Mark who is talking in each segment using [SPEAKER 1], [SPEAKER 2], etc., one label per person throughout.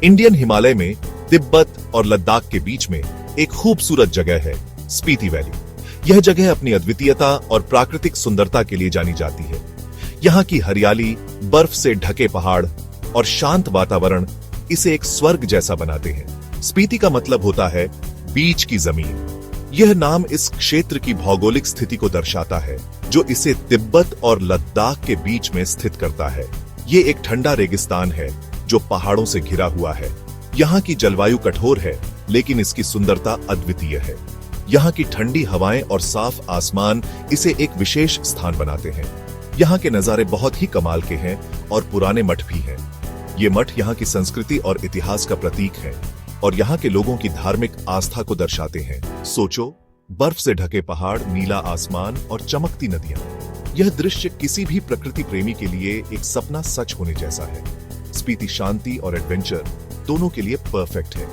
[SPEAKER 1] Indian Himalaya में तिब्बत और लद्दाख के बीच में एक खूबसूरत जगह है स्पीति वैली। यह जगह अपनी अद्वितीयता और प्राकृतिक सुंदरता के लिए जानी जाती है। यहाँ की हरियाली, बर्फ से ढके पहाड़ और शांत वातावरण इसे एक स्वर्ग जैसा बनाते हैं। स्पीति का मतलब होता है बीच की जमीन। यह नाम इस क्षेत्र की भौगोलिक स्थिति को दर्शाता है, जो इसे तिब्बत और लद्दाख के बीच में स्थित करता है। ये एक ठंडा रेगिस्तान है जो पहाड़ों से घिरा हुआ है। यहाँ की जलवायु कठोर है, लेकिन इसकी सुंदरता अद्वितीय है। यहाँ की ठंडी हवाएं और साफ आसमान इसे एक विशेष स्थान बनाते हैं। यहाँ के नजारे बहुत ही कमाल के हैं और पुराने मठ भी हैं। ये मठ यहाँ की संस्कृति और इतिहास का प्रतीक है और यहाँ के लोगों की धार्मिक आस्था को दर्शाते हैं। सोचो, बर्फ से ढके पहाड़, नीला आसमान और चमकती नदियां। यह दृश्य किसी भी प्रकृति प्रेमी के लिए एक सपना सच होने जैसा है। स्पीति शांति और एडवेंचर दोनों के लिए परफेक्ट है।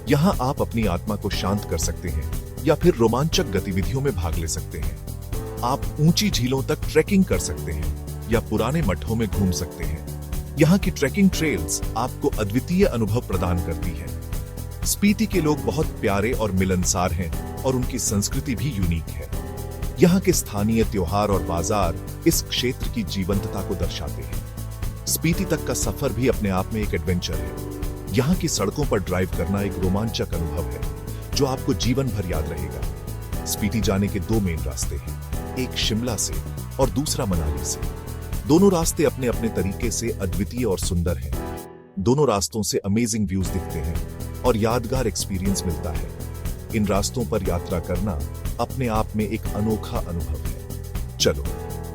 [SPEAKER 1] यहाँ आप अपनी आत्मा को शांत कर सकते हैं या फिर रोमांचक गतिविधियों में भाग ले सकते हैं। आप ऊंची झीलों तक ट्रैकिंग कर सकते हैं या पुराने मठों में घूम सकते हैं। यहाँ की ट्रैकिंग ट्रेल्स आपको अद्वितीय अनुभव प्रदान करती है। स्पीति के लोग बहुत प्यारे और मिलनसार हैं और उनकी संस्कृति भी यूनिक है। यहाँ के स्थानीय त्योहार और बाजार इस क्षेत्र की जीवंतता को दर्शाते हैं। स्पीति तक का सफर भी अपने आप में एक एडवेंचर है। यहाँ की सड़कों पर ड्राइव करना एक रोमांचक अनुभव है जो आपको जीवन भर याद रहेगा। स्पीति जाने के दो मेन रास्ते हैं, एक शिमला से और दूसरा मनाली से। दोनों रास्ते अपने अपने तरीके से अद्वितीय और सुंदर हैं। दोनों रास्तों से अमेजिंग व्यूज दिखते हैं और यादगार एक्सपीरियंस मिलता है। इन रास्तों पर यात्रा करना अपने आप में एक अनोखा अनुभव है। चलो,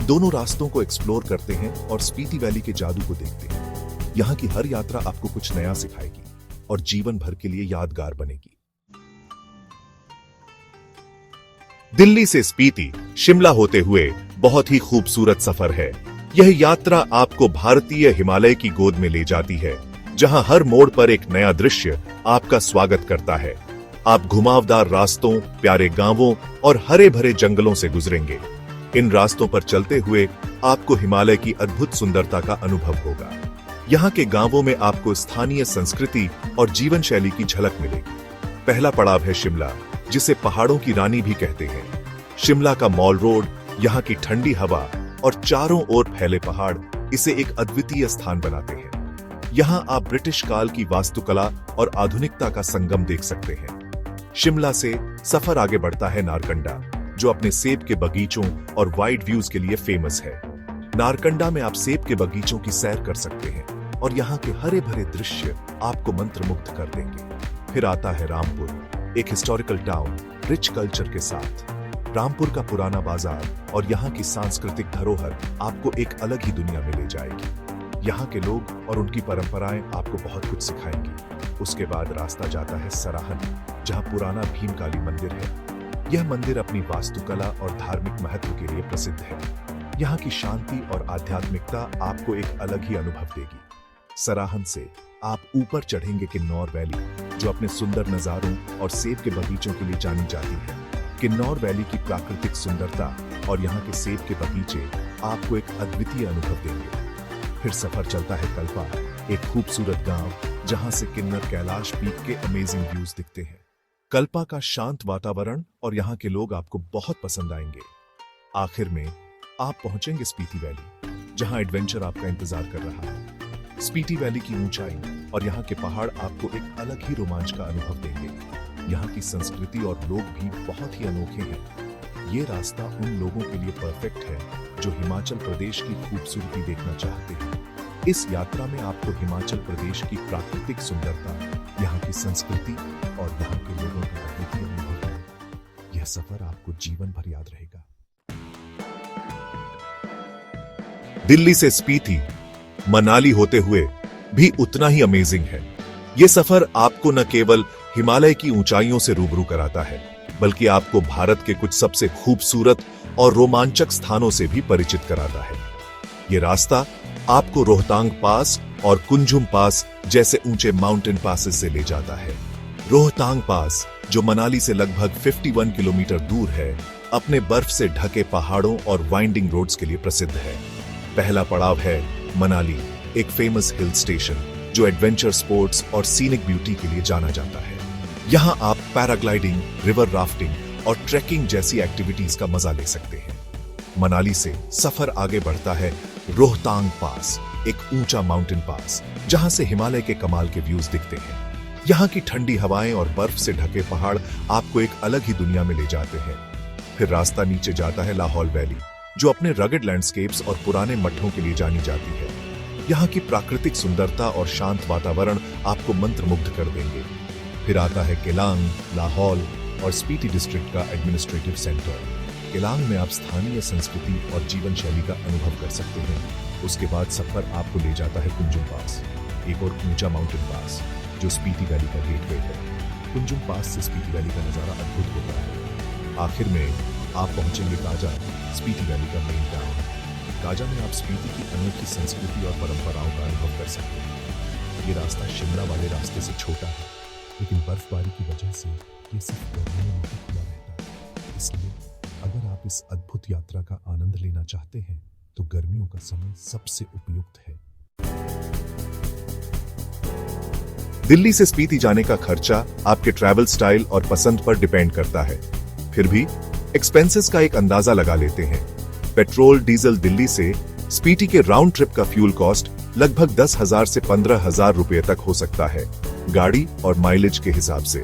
[SPEAKER 1] दोनों रास्तों को एक्सप्लोर करते हैं और स्पीति वैली के जादू को देखते हैं। यहाँ की हर यात्रा आपको कुछ नया सिखाएगी और जीवन भर के लिए यादगार बनेगी। दिल्ली से स्पीति, शिमला होते हुए बहुत ही खूबसूरत सफर है। यह यात्रा आपको भारतीय हिमालय की गोद में ले जाती है, जहां हर मोड़ पर एक नया दृश्य आपका स्वागत करता है। आप घुमावदार रास्तों, प्यारे गांवों और हरे भरे जंगलों से गुजरेंगे। इन रास्तों पर चलते हुए आपको हिमालय की अद्भुत सुंदरता का अनुभव होगा। यहाँ के गांवों में आपको स्थानीय संस्कृति और जीवन शैली की झलक मिलेगी। पहला पड़ाव है शिमला, जिसे पहाड़ों की रानी भी कहते हैं। शिमला का मॉल रोड, यहाँ की ठंडी हवा और चारों ओर फैले पहाड़ इसे एक अद्वितीय स्थान बनाते हैं। यहाँ आप ब्रिटिश काल की वास्तुकला और आधुनिकता का संगम देख सकते हैं। शिमला से सफर आगे बढ़ता है नारकंडा, जो अपने सेब के बगीचों और वाइड व्यूज के लिए फेमस है। नारकंडा में आप सेब के बगीचों की सैर कर सकते हैं और यहाँ के हरे भरे दृश्य आपको मंत्रमुग्ध कर देंगे। फिर आता है रामपुर, एक हिस्टोरिकल टाउन रिच कल्चर के साथ। रामपुर का पुराना बाजार और यहाँ की सांस्कृतिक धरोहर आपको एक अलग ही दुनिया में ले जाएगी। यहाँ के लोग और उनकी परंपराएं आपको बहुत कुछ सिखाएंगी। उसके बाद रास्ता जाता है सराहन, जहाँ पुराना भीमकाली मंदिर है। यह मंदिर अपनी वास्तुकला और धार्मिक महत्व के लिए प्रसिद्ध है। यहाँ की शांति और आध्यात्मिकता आपको एक अलग ही अनुभव देगी। सराहन से आप ऊपर चढ़ेंगे किन्नौर वैली, जो अपने सुंदर नजारों और सेब के बगीचों के लिए जानी जाती है। किन्नौर वैली की प्राकृतिक सुंदरता और यहाँ के सेब के बगीचे आपको एक अद्वितीय अनुभव देंगे। फिर सफर चलता है कल्पा, एक खूबसूरत गांव जहां से किन्नर कैलाश पीक के अमेजिंग व्यूज दिखते हैं। कल्पा का शांत वातावरण और यहाँ के लोग आपको बहुत पसंद आएंगे। आखिर में आप पहुंचेंगे स्पीति वैली, जहां एडवेंचर आपका इंतजार कर रहा है। स्पीति वैली की ऊंचाई और यहाँ के पहाड़ आपको एक अलग ही रोमांच का अनुभव देंगे। यहाँ की संस्कृति और लोग भी बहुत ही अनोखे हैं। ये रास्ता उन लोगों के लिए परफेक्ट है जो हिमाचल प्रदेश की खूबसूरती देखना चाहते हैं। इस यात्रा में आपको हिमाचल प्रदेश की प्राकृतिक सुंदरता, यहाँ की संस्कृति और यहाँ के लोगों का अद्वितीय अनुभव है। यह सफर आपको जीवन भर याद रहेगा। दिल्ली से स्पीति, मनाली होते हुए भी उतना ही अमेजिंग है। ये सफर आपको न केवल हिमालय की ऊंचाइयों से रूबरू कराता है, बल्कि आपको भारत के कुछ सबसे खूबसूरत और रोमांचक स्थानों से भी परिचित कराता है। ये रास्ता आपको रोहतांग पास और कुंजुम पास जैसे ऊंचे माउंटेन पासेस से ले जाता है। रोहतांग पास, जो मनाली से लगभग 51 किलोमीटर दूर है, अपने बर्फ से ढके पहाड़ों और वाइंडिंग रोड्स के लिए प्रसिद्ध है। पहला पड़ाव है मनाली, एक फेमस हिल स्टेशन जो एडवेंचर स्पोर्ट्स और सीनिक ब्यूटी के लिए जाना जाता है। यहाँ आप पैराग्लाइडिंग, रिवर राफ्टिंग और ट्रैकिंग जैसी एक्टिविटीज का मजा ले सकते हैं। मनाली से सफर आगे बढ़ता है रोहतांग पास, एक ऊंचा माउंटेन पास जहां से हिमालय के कमाल के व्यूज दिखते हैं। यहाँ की ठंडी हवाएं और बर्फ से ढके पहाड़ आपको एक अलग ही दुनिया में ले जाते हैं। फिर रास्ता नीचे जाता है लाहौल वैली, जो अपने रगड लैंडस्केप्स और पुराने मठों के लिए जानी जाती है। यहाँ की प्राकृतिक सुंदरता और शांत वातावरण आपको मंत्रमुग्ध कर देंगे। फिर आता है केलांग, लाहौल और स्पीति डिस्ट्रिक्ट का एडमिनिस्ट्रेटिव सेंटर। केलांग में आप स्थानीय संस्कृति और जीवन शैली का अनुभव कर सकते हैं। उसके बाद सफर आपको ले जाता है कुंजुम पास, एक और ऊंचा माउंटेन पास जो स्पीति वैली का गेटवे है। कुंजुम पास से स्पीति वैली का नजारा अद्भुत होता है। आखिर में आप पहुंचेंगे काजा, स्पीति वैली का मेन टाउन। काजा में आप स्पीति की अनोखी संस्कृति और परंपराओं का अनुभव कर सकते हैं। ये रास्ता शिमला वाले रास्ते से छोटा है, लेकिन बर्फबारी की वजह से ये सिर्फ गर्मियों में ही खुला रहता है। इसलिए अगर आप इस अद्भुत यात्रा का आनंद लेना चाहते हैं तो गर्मियों का समय सबसे उपयुक्त है। दिल्ली से स्पीति जाने का खर्चा आपके ट्रैवल स्टाइल और पसंद पर डिपेंड करता है। फिर भी एक्सपेंसेस का एक अंदाजा लगा लेते हैं। पेट्रोल डीजल दिल्ली से स्पीति के राउंड ट्रिप का फ्यूल कॉस्ट लगभग 10,000 से 15,000 रुपए तक हो सकता है, गाड़ी और माइलेज के हिसाब से।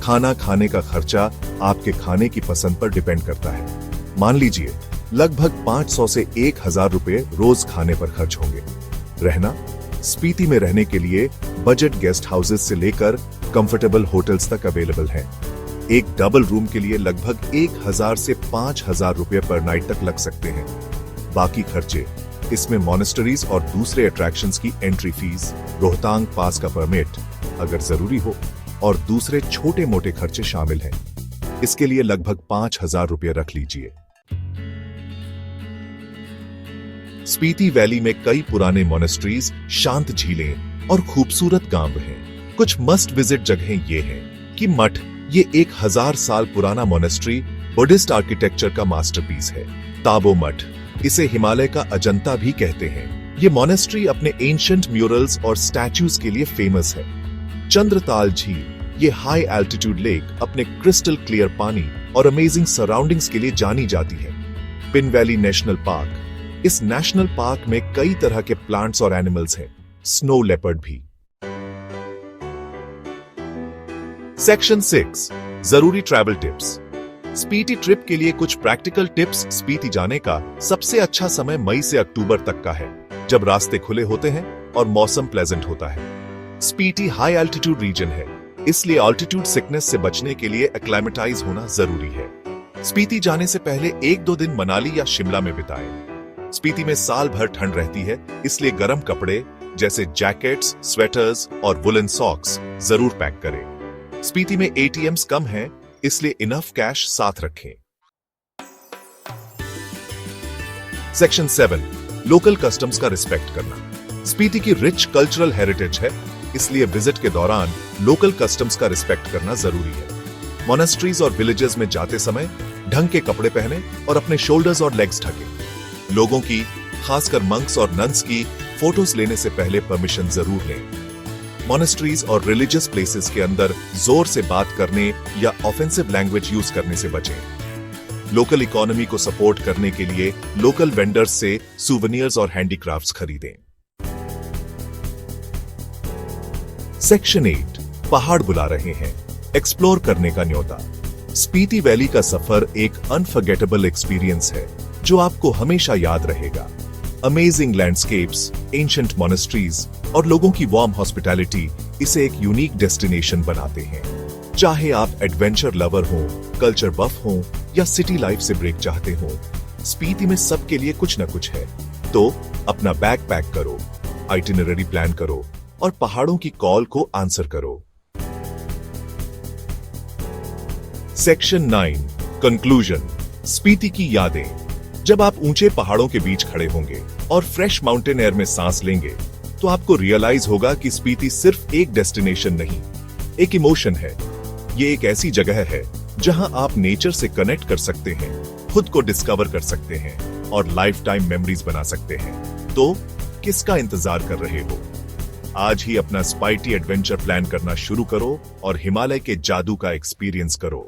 [SPEAKER 1] खाना खाने का खर्चा आपके खाने की पसंद पर डिपेंड करता है। मान लीजिए लगभग 500 से 1,000 रुपए रोज खाने पर खर्च होंगे। रहना, स्पीति में रहने के लिए बजट गेस्ट हाउसेस से लेकर कंफर्टेबल होटल्स तक अवेलेबल हैं। एक डबल रूम के लिए लगभग 1,000 से 5,000 रुपए पर नाइट तक लग सकते हैं। बाकी खर्चे, इसमें मॉनेस्टरीज और दूसरे अट्रैक्शंस की एंट्री फीस, रोहतांग पास का परमिट अगर जरूरी हो, और दूसरे छोटे मोटे खर्चे शामिल हैं। इसके लिए लगभग 5,000 रुपए रख लीजिए। स्पीति वैली में कई पुराने मॉनेस्ट्रीज, शांत झीलें और खूबसूरत गांव हैं। कुछ मस्ट विजिट जगहें ये हैं कि मठ, ये 1,000 साल पुराना मॉनेस्ट्री बुद्धिस्ट आर्किटेक्चर का मास्टरपीस है। ताबो मठ, इसे हिमालय का अजंता भी कहते हैं। ये मॉनेस्ट्री अपने एंशिएंट म्यूरल्स और स्टैच्यूज के लिए फेमस है। चंद्रताल झील, ये हाई एल्टीट्यूड लेक अपने क्रिस्टल क्लियर पानी और अमेजिंग सराउंडिंग्स के लिए जानी जाती है। पिन वैली नेशनल पार्क, इस नेशनल पार्क में कई तरह के प्लांट्स और एनिमल्स हैं, स्नो लेपर्ड भी। सेक्शन 6, जरूरी ट्रैवल टिप्स। स्पीति ट्रिप के लिए कुछ प्रैक्टिकल टिप्स। स्पीति जाने का सबसे अच्छा समय मई से अक्टूबर तक का है, जब रास्ते खुले होते हैं और मौसम प्लेजेंट होता है। स्पीति हाई एल्टीट्यूड रीजन है, इसलिए ऑल्टीट्यूड सिकनेस से बचने के लिए एक्लाइमेटाइज होना जरूरी है। स्पीति जाने से पहले 1-2 दिन मनाली या शिमला में बिताएं। स्पीति में साल भर ठंड रहती है, इसलिए गर्म कपड़े जैसे जैकेट्स, स्वेटर्स और वुलन सॉक्स जरूर पैक करें। स्पीति में एटीएम्स कम हैं, इसलिए इनफ कैश साथ रखें। सेक्शन 7, लोकल कस्टम्स का रिस्पेक्ट करना। स्पीति की रिच कल्चरल हेरिटेज है, इसलिए विजिट के दौरान लोकल कस्टम्स का रिस्पेक्ट करना जरूरी है। मोनेस्ट्रीज और विलेजेस में जाते समय ढंग के कपड़े पहने और अपने शोल्डर्स और लेग्स ढकें। लोगों की, खासकर मंक्स और नन्स की फोटोज लेने से पहले परमिशन जरूर लें। मोनेस्ट्रीज और रिलीजियस प्लेसेस के अंदर जोर से बात करने या ऑफेंसिव लैंग्वेज यूज करने से बचें। लोकल इकोनॉमी को सपोर्ट करने के लिए लोकल वेंडर्स से सूवेनियर्स और हैंडीक्राफ्ट्स खरीदें। सेक्शन 8, पहाड़ बुला रहे हैं, एक्सप्लोर करने का न्योता। स्पीति वैली का सफर एक अनफॉरगेटेबल एक्सपीरियंस है जो आपको हमेशा याद रहेगा। अमेजिंग लैंडस्केप्स, एंशिएंट मॉनेस्ट्रीज और लोगों की वार्म हॉस्पिटैलिटी इसे एक यूनिक डेस्टिनेशन बनाते हैं। चाहे आप एडवेंचर लवर हो, कल्चर बफ हो या सिटी लाइफ से ब्रेक चाहते हो, स्पीति में सबके लिए कुछ न कुछ है। तो अपना बैग पैक करो, आइटिनरी प्लान करो और पहाड़ों की कॉल को आंसर करो। Section 9, conclusion. स्पीति की यादें। जब आप ऊंचे पहाड़ों के बीच खड़े होंगे और फ्रेश माउंटेन एयर में सांस लेंगे, तो आपको रियलाइज होगा कि स्पीति सिर्फ एक डेस्टिनेशन नहीं, एक इमोशन है। ये एक ऐसी जगह है जहां आप नेचर से कनेक्ट कर सकते हैं, खुद को डिस्कवर कर सकते हैं और लाइफ टाइम मेमोरीज बना सकते हैं। तो किसका इंतजार कर रहे हो? आज ही अपना स्पाइटी एडवेंचर प्लान करना शुरू करो और हिमालय के जादू का एक्सपीरियंस करो।